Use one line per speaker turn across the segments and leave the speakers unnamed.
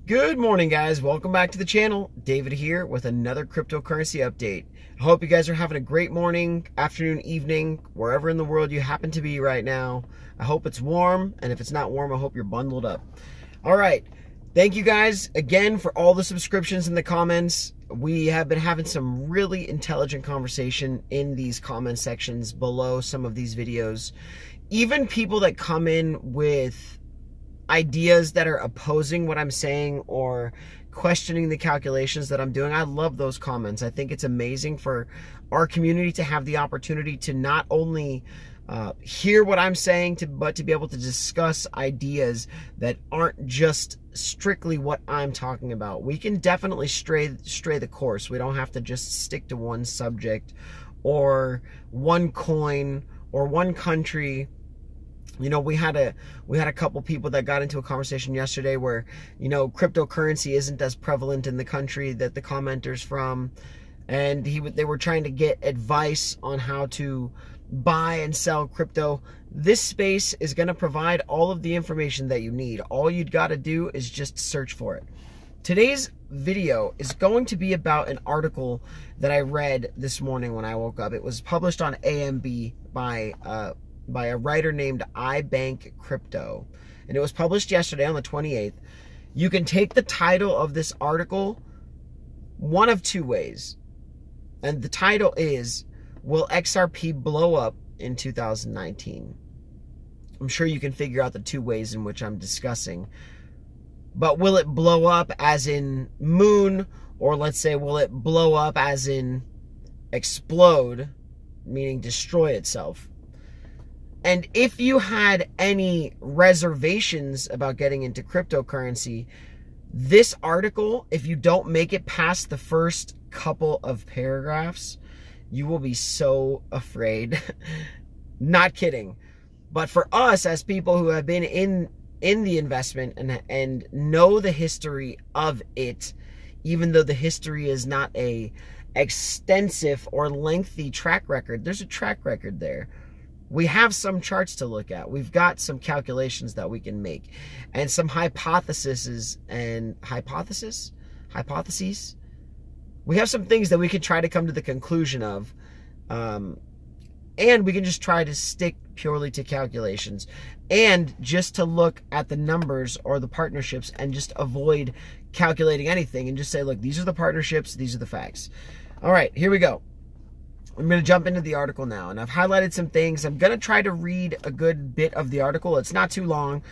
Good morning, guys. Welcome back to the channel. David here with another cryptocurrency update. I hope you guys are having a great morning, afternoon, evening, wherever in the world you happen to be right now. I hope it's warm, and if it's not warm, I hope you're bundled up. All right. Thank you guys again for all the subscriptions and the comments. We have been having some really intelligent conversation in these comment sections below some of these videos. Even people that come in with ideas that are opposing what I'm saying or questioning the calculations that I'm doing. I love those comments. I think it's amazing for our community to have the opportunity to not only hear what I'm saying, but to be able to discuss ideas that aren't just strictly what I'm talking about. We can definitely stray the course. We don't have to just stick to one subject or one coin or one country. You know, we had a couple people that got into a conversation yesterday where, you know, cryptocurrency isn't as prevalent in the country that the commenters from, and they were trying to get advice on how to buy and sell crypto. This space is going to provide all of the information that you need. All you've got to do is just search for it. Today's video is going to be about an article that I read this morning when I woke up. It was published on AMB by a writer named iBankCrypto, and it was published yesterday on the 28th. You can take the title of this article one of two ways, and the title is, "Will XRP blow up in 2019?" I'm sure you can figure out the two ways in which I'm discussing, but will it blow up as in moon, or let's say will it blow up as in explode, meaning destroy itself? And if you had any reservations about getting into cryptocurrency, this article, if you don't make it past the first couple of paragraphs, you will be so afraid. Not kidding. But for us, as people who have been in the investment and know the history of it, even though the history is not a extensive or lengthy track record, there's a track record there. We have some charts to look at. We've got some calculations that we can make and some hypotheses. We have some things that we can try to come to the conclusion of. And we can just try to stick purely to calculations and just to look at the numbers or the partnerships and just avoid calculating anything and just say, look, these are the partnerships, these are the facts. All right, here we go. I'm going to jump into the article now, and I've highlighted some things. I'm going to try to read a good bit of the article. It's not too long,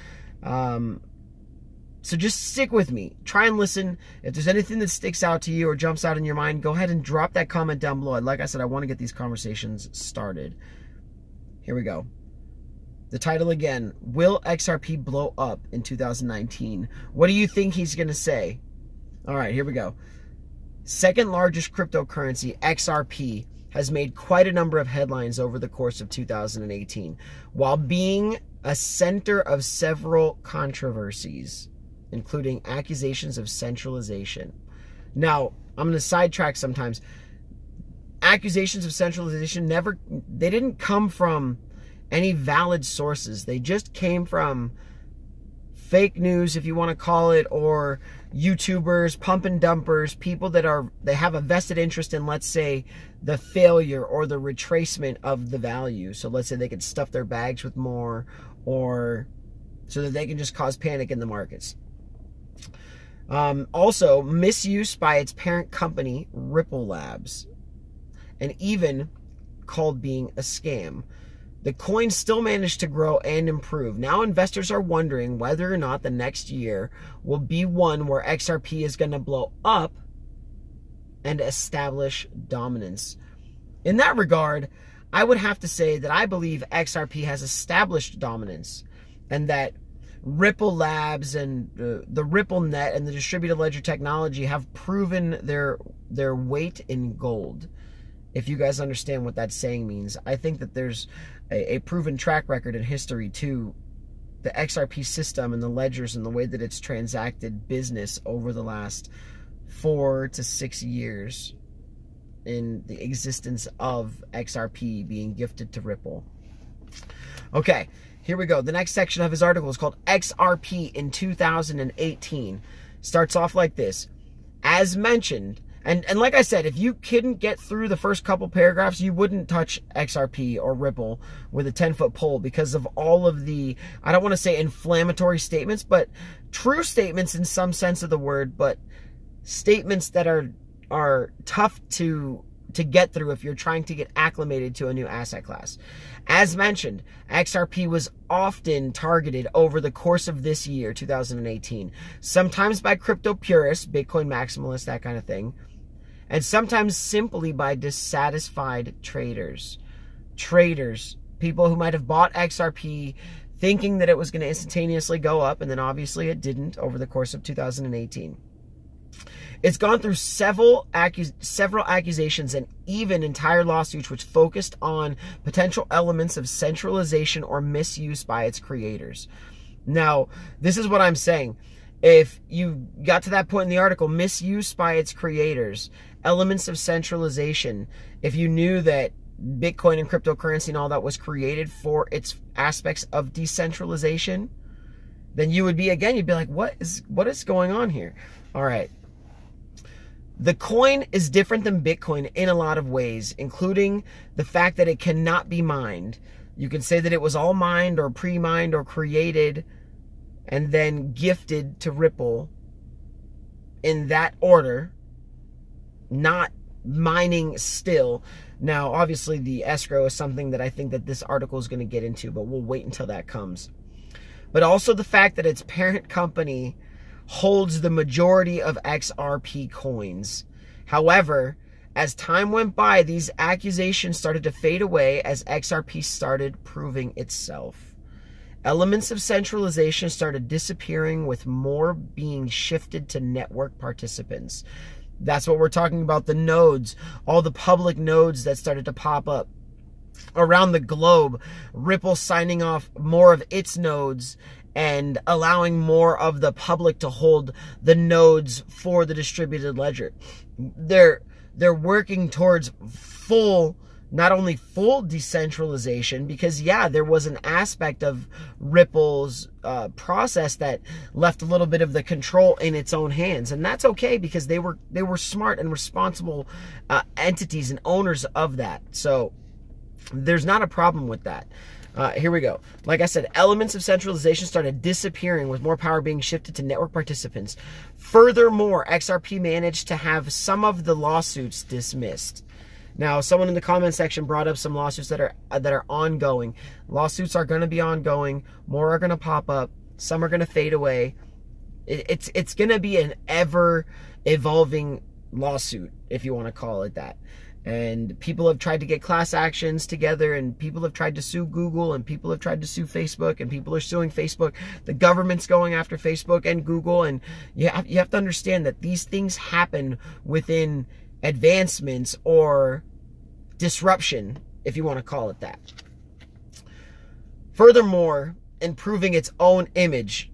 so just stick with me. Try and listen. If there's anything that sticks out to you or jumps out in your mind, go ahead and drop that comment down below. Like I said, I want to get these conversations started. Here we go. The title again, "Will XRP blow up in 2019? What do you think he's going to say? All right, here we go. Second largest cryptocurrency, XRP, has made quite a number of headlines over the course of 2018, while being a center of several controversies, including accusations of centralization." Now, I'm going to sidetrack sometimes. Accusations of centralization they didn't come from any valid sources. They just came from fake news, if you want to call it, or YouTubers, pump and dumpers, people that they have a vested interest in, let's say, the failure or the retracement of the value. So let's say they could stuff their bags with more, or so that they can just cause panic in the markets. Also, misuse by its parent company, Ripple Labs, and even called being a scam. The coin still managed to grow and improve. Now investors are wondering whether or not the next year will be one where XRP is going to blow up and establish dominance. In that regard, I would have to say that I believe XRP has established dominance, and that Ripple Labs and the Ripple Net and the distributed ledger technology have proven their weight in gold. If you guys understand what that saying means, I think that there's a proven track record in history to the XRP system and the ledgers and the way that it's transacted business over the last 4 to 6 years in the existence of XRP being gifted to Ripple. Okay, here we go. The next section of his article is called XRP in 2018. starts off like this. As mentioned, and like I said, if you couldn't get through the first couple paragraphs, you wouldn't touch XRP or Ripple with a 10-foot pole because of all of the, I don't want to say inflammatory statements, but true statements in some sense of the word, but statements that are tough to get through if you're trying to get acclimated to a new asset class. As mentioned, XRP was often targeted over the course of this year, 2018, sometimes by crypto purists, Bitcoin maximalists, that kind of thing, and sometimes simply by dissatisfied traders. People who might have bought XRP thinking that it was going to instantaneously go up, and then obviously it didn't over the course of 2018. It's gone through several accusations and even entire lawsuits which focused on potential elements of centralization or misuse by its creators. Now, this is what I'm saying. If you got to that point in the article, misuse by its creators, elements of centralization, if you knew that Bitcoin and cryptocurrency and all that was created for its aspects of decentralization, then you would be, again, you'd be like, what is going on here? All right. The coin is different than Bitcoin in a lot of ways, including the fact that it cannot be mined. You can say that it was all mined or pre-mined or created and then gifted to Ripple in that order, not mining still. Now, obviously, the escrow is something that I think that this article is going to get into, but we'll wait until that comes. But also the fact that its parent company holds the majority of XRP coins. However, as time went by, these accusations started to fade away as XRP started proving itself. Elements of centralization started disappearing, with more being shifted to network participants. That's what we're talking about, the nodes, all the public nodes that started to pop up around the globe, Ripple signing off more of its nodes and allowing more of the public to hold the nodes for the distributed ledger. They're working towards not only full decentralization, because yeah, there was an aspect of Ripple's process that left a little bit of the control in its own hands, and that's okay because they were smart and responsible entities and owners of that. So there's not a problem with that. Here we go. Like I said, elements of centralization started disappearing, with more power being shifted to network participants. Furthermore, XRP managed to have some of the lawsuits dismissed. Now, someone in the comment section brought up some lawsuits that are ongoing. Lawsuits are going to be ongoing. More are going to pop up. Some are going to fade away. It's going to be an ever-evolving lawsuit, if you want to call it that. And people have tried to get class actions together, and people have tried to sue Google, and people have tried to sue Facebook, and people are suing Facebook. The government's going after Facebook and Google, and you have to understand that these things happen within advancements or disruption, if you want to call it that. Furthermore, improving its own image.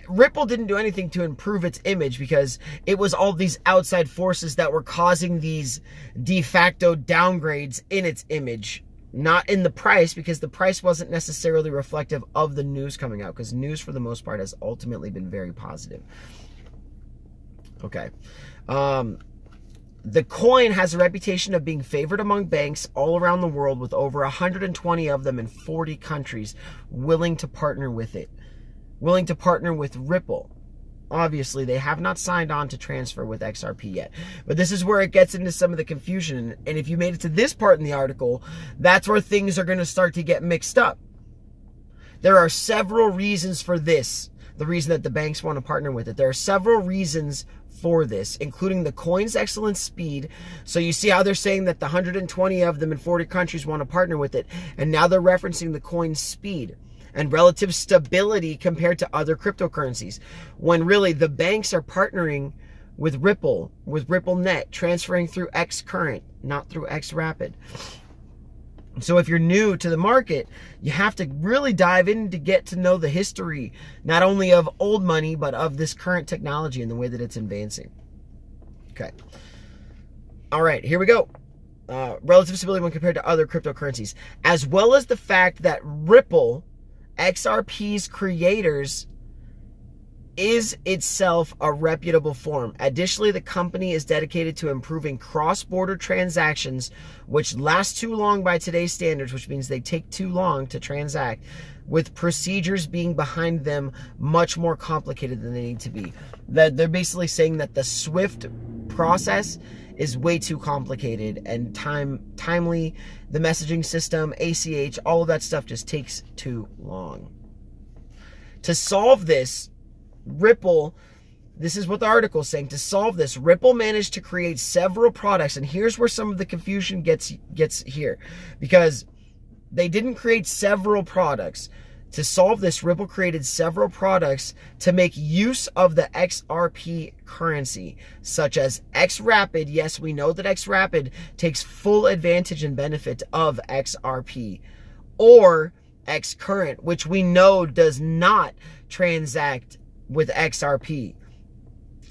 Ripple didn't do anything to improve its image because it was all these outside forces that were causing these de facto downgrades in its image, not in the price, because the price wasn't necessarily reflective of the news coming out, because news for the most part has ultimately been very positive. Okay. The coin has a reputation of being favored among banks all around the world, with over 120 of them in 40 countries willing to partner with it. Willing to partner with Ripple. Obviously, they have not signed on to transfer with XRP yet. But this is where it gets into some of the confusion. And if you made it to this part in the article, that's where things are going to start to get mixed up. There are several reasons for this. The reason that the banks want to partner with it. There are several reasons for this, including the coin's excellent speed. So you see how they're saying that the 120 of them in 40 countries want to partner with it. And now they're referencing the coin's speed and relative stability compared to other cryptocurrencies, when really the banks are partnering with RippleNet, transferring through Xcurrent, not through Xrapid. So if you're new to the market, you have to really dive in to get to know the history, not only of old money, but of this current technology and the way that it's advancing. Okay. All right, here we go. Relative stability when compared to other cryptocurrencies, as well as the fact that Ripple, XRP's creators, is itself a reputable form. Additionally, the company is dedicated to improving cross-border transactions, which last too long by today's standards, which means they take too long to transact, with procedures being behind them much more complicated than they need to be. That they're basically saying that the SWIFT process is way too complicated and timely. The messaging system, ACH, all of that stuff just takes too long. To solve this, Ripple, this is what the article is saying, to solve this, Ripple managed to create several products, and here's where some of the confusion gets here, because they didn't create several products. To solve this, Ripple created several products to make use of the XRP currency, such as XRapid. Yes, we know that XRapid takes full advantage and benefit of XRP, or XCurrent, which we know does not transact with XRP.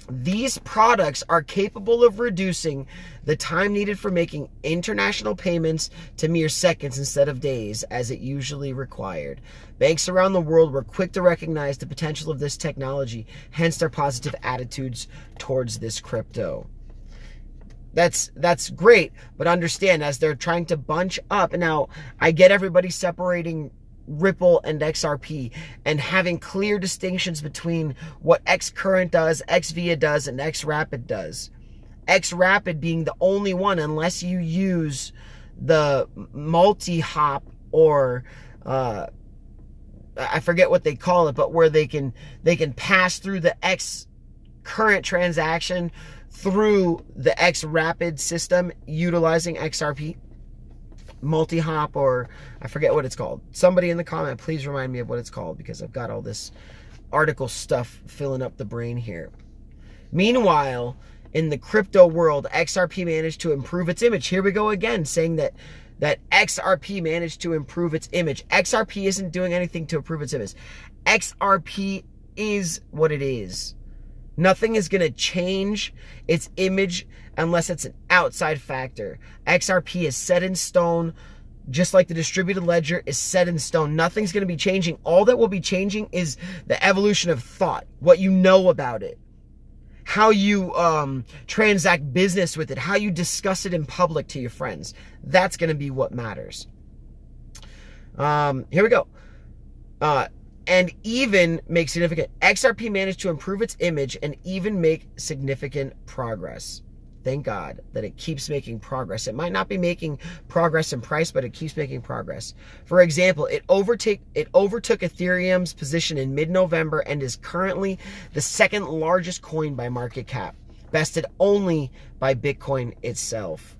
These products are capable of reducing the time needed for making international payments to mere seconds instead of days, as it usually required. Banks around the world were quick to recognize the potential of this technology, hence their positive attitudes towards this crypto. That's great, but understand, as they're trying to bunch up, now I get everybody separating Ripple and XRP and having clear distinctions between what XCurrent does, XVIA does, and XRapid does. XRapid being the only one, unless you use the multi-hop, or I forget what they call it, but where they can pass through the XCurrent transaction through the XRapid system utilizing XRP. Multi-hop, or I forget what it's called. Somebody in the comment, please remind me of what it's called, because I've got all this article stuff filling up the brain here. Meanwhile, in the crypto world, XRP managed to improve its image. Here we go again, saying that XRP managed to improve its image. XRP isn't doing anything to improve its image. XRP is what it is. Nothing is going to change its image unless it's an outside factor. XRP is set in stone, just like the distributed ledger is set in stone. Nothing's going to be changing. All that will be changing is the evolution of thought, what you know about it, how you transact business with it, how you discuss it in public to your friends. That's going to be what matters. Here we go. And even make significant, XRP managed to improve its image and even make significant progress. Thank God that it keeps making progress. It might not be making progress in price, but it keeps making progress. For example, it overtook Ethereum's position in mid-November and is currently the second largest coin by market cap, bested only by Bitcoin itself.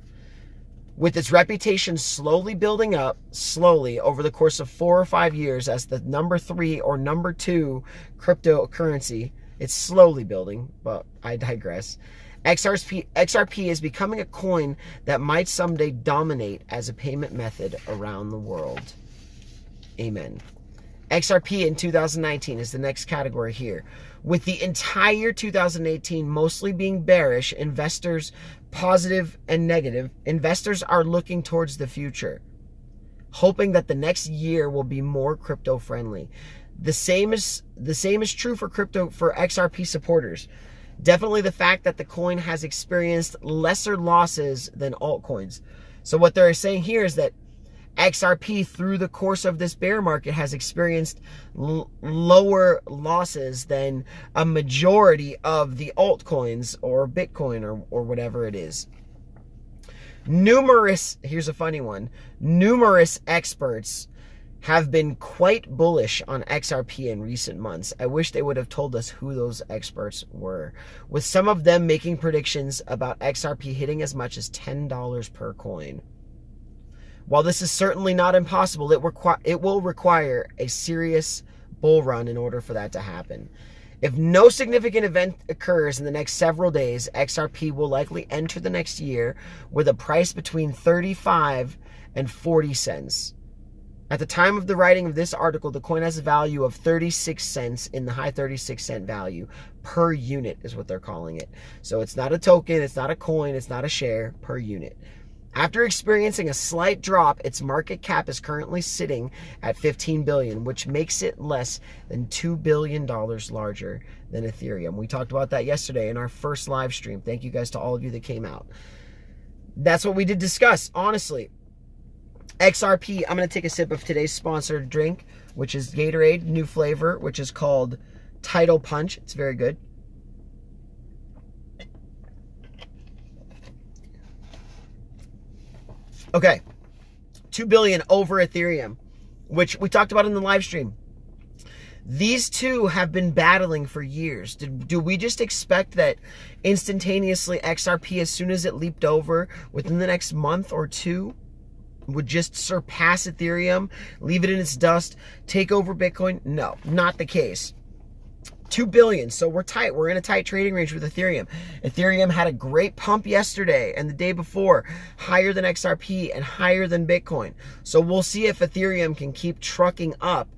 With its reputation slowly building up, over the course of 4 or 5 years as the number 3 or number 2 cryptocurrency, it's slowly building, but I digress. XRP is becoming a coin that might someday dominate as a payment method around the world. Amen. XRP in 2019 is the next category here. With the entire 2018 mostly being bearish, investors positive and negative, investors are looking towards the future, hoping that the next year will be more crypto friendly. The same is true for XRP supporters. Definitely the fact that the coin has experienced lesser losses than altcoins. So what they're saying here is that XRP, through the course of this bear market, has experienced lower losses than a majority of the altcoins or Bitcoin or whatever it is. Here's a funny one, numerous experts have been quite bullish on XRP in recent months. I wish they would have told us who those experts were, with some of them making predictions about XRP hitting as much as $10 per coin. While this is certainly not impossible, it will require a serious bull run in order for that to happen. If no significant event occurs in the next several days, XRP will likely enter the next year with a price between 35 and 40 cents. At the time of the writing of this article, the coin has a value of 36 cents in the high 36-cent value per unit is what they're calling it. So it's not a token, it's not a coin, it's not a share, per unit. After experiencing a slight drop, its market cap is currently sitting at $15 billion, which makes it less than $2 billion larger than Ethereum. We talked about that yesterday in our first live stream. Thank you guys to all of you that came out. That's what we did discuss, honestly. XRP, I'm going to take a sip of today's sponsored drink, which is Gatorade, new flavor, which is called Tidal Punch. It's very good. Okay, 2 billion over Ethereum, which we talked about in the live stream. These two have been battling for years. Do we just expect that instantaneously XRP, as soon as it leaped over, within the next month or two, would just surpass Ethereum, leave it in its dust, take over Bitcoin? No, not the case. 2 billion, so we're tight. We're in a tight trading range with Ethereum. Ethereum had a great pump yesterday and the day before, higher than XRP and higher than Bitcoin. So we'll see if Ethereum can keep trucking up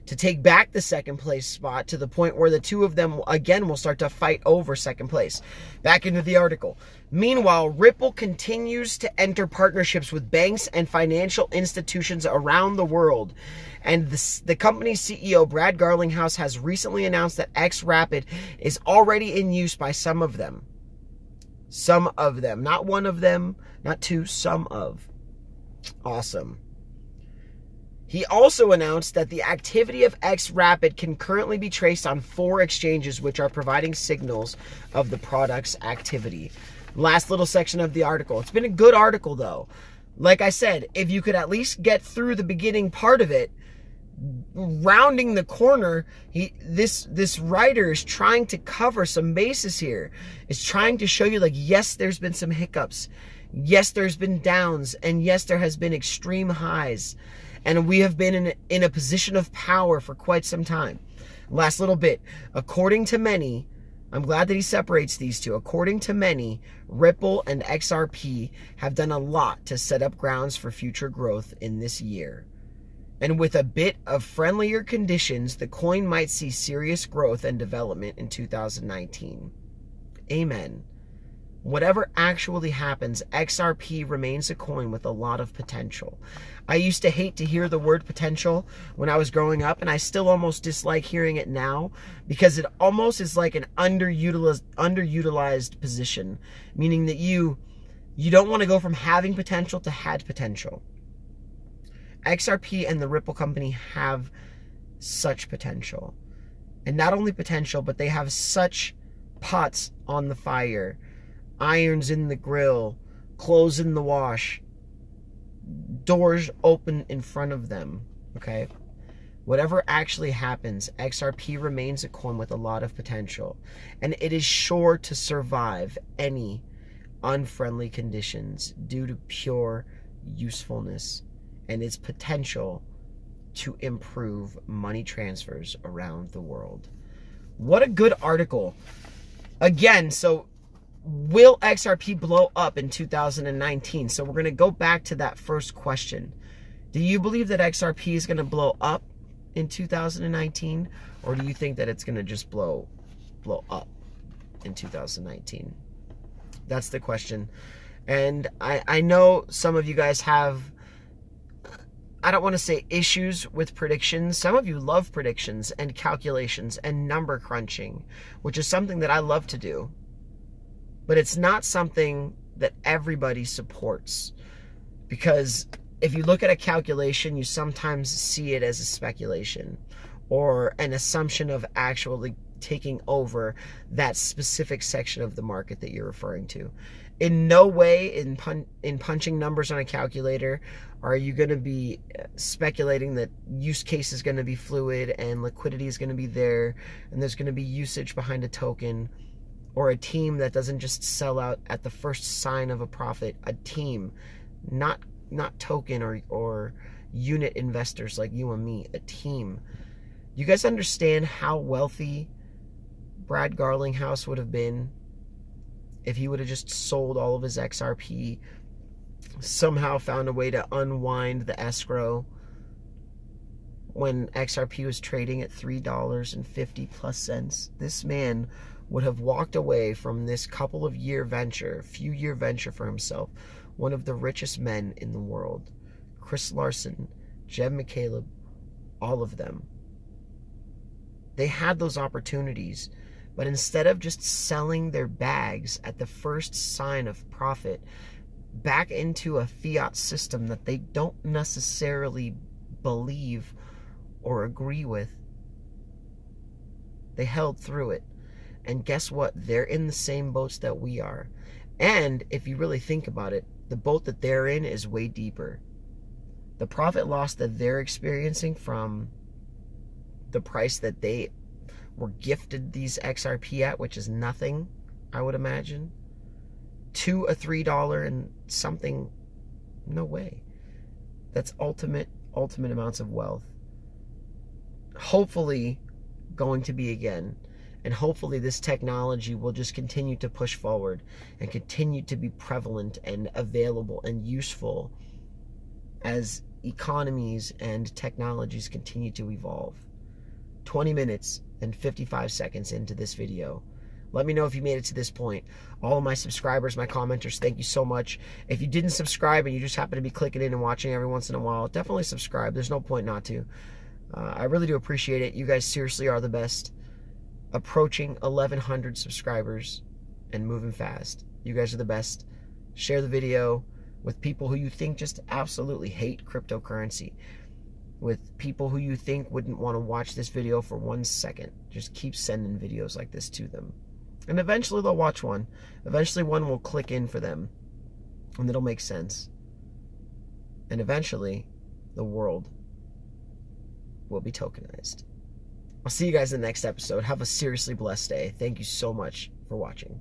to take back the second place spot to the point where the two of them, again, will start to fight over second place. Back into the article. Meanwhile, Ripple continues to enter partnerships with banks and financial institutions around the world. And the company's CEO, Brad Garlinghouse, has recently announced that XRapid is already in use by some of them. Some of them. Not one of them, not two, some of. Awesome. He also announced that the activity of XRapid can currently be traced on 4 exchanges, which are providing signals of the product's activity. Last little section of the article. It's been a good article, though. Like I said, if you could at least get through the beginning part of it, rounding the corner, this writer is trying to cover some bases here. It's trying to show you, like, yes, there's been some hiccups. Yes, there's been downs. And yes, there has been extreme highs. And we have been in a position of power for quite some time. Last little bit. According to many, I'm glad that he separates these two. According to many, Ripple and XRP have done a lot to set up grounds for future growth in this year. And with a bit of friendlier conditions, the coin might see serious growth and development in 2019. Amen. Whatever actually happens, XRP remains a coin with a lot of potential. I used to hate to hear the word potential when I was growing up, and I still almost dislike hearing it now because it almost is like an underutilized position, meaning that you don't want to go from having potential to had potential. XRP and the Ripple company have such potential. And not only potential, but they have such pots on the fire, irons in the grill, clothes in the wash, doors open in front of them, okay? Whatever actually happens, XRP remains a coin with a lot of potential, and it is sure to survive any unfriendly conditions due to pure usefulness and its potential to improve money transfers around the world. What a good article. Again, so will XRP blow up in 2019? So we're going to go back to that first question. Do you believe that XRP is going to blow up in 2019? Or do you think that it's going to just blow up in 2019? That's the question. And I know some of you guys have, I don't want to say issues with predictions. Some of you love predictions and calculations and number crunching, which is something that I love to do. But it's not something that everybody supports, because if you look at a calculation, you sometimes see it as a speculation or an assumption of actually taking over that specific section of the market that you're referring to. In no way in punching numbers on a calculator are you going to be speculating that use case is going to be fluid and liquidity is going to be there and there's going to be usage behind a token, or a team that doesn't just sell out at the first sign of a profit. A team, not token or unit investors like you and me. A team. You guys understand how wealthy Brad Garlinghouse would have been if he would have just sold all of his XRP, somehow found a way to unwind the escrow when XRP was trading at $3.50+. This man would have walked away from this few year venture for himself one of the richest men in the world. Chris Larson, Jeb McCaleb, all of them. They had those opportunities, but instead of just selling their bags at the first sign of profit back into a fiat system that they don't necessarily believe or agree with, they held through it. And guess what? They're in the same boats that we are. And if you really think about it, the boat that they're in is way deeper. The profit loss that they're experiencing from the price that they were gifted these XRP at, which is nothing, I would imagine, to a $3 and something, no way. That's ultimate amounts of wealth. Hopefully going to be again. And hopefully this technology will just continue to push forward and continue to be prevalent and available and useful as economies and technologies continue to evolve. 20 minutes and 55 seconds into this video. Let me know if you made it to this point. All of my subscribers, my commenters, thank you so much. If you didn't subscribe and you just happen to be clicking in and watching every once in a while, definitely subscribe. There's no point not to. I really do appreciate it. You guys seriously are the best. Approaching 1,100 subscribers and moving fast. You guys are the best. Share the video with people who you think just absolutely hate cryptocurrency. With people who you think wouldn't want to watch this video for 1 second. Just keep sending videos like this to them. And eventually they'll watch one. Eventually one will click in for them. And it'll make sense. And eventually the world will be tokenized. I'll see you guys in the next episode. Have a seriously blessed day. Thank you so much for watching.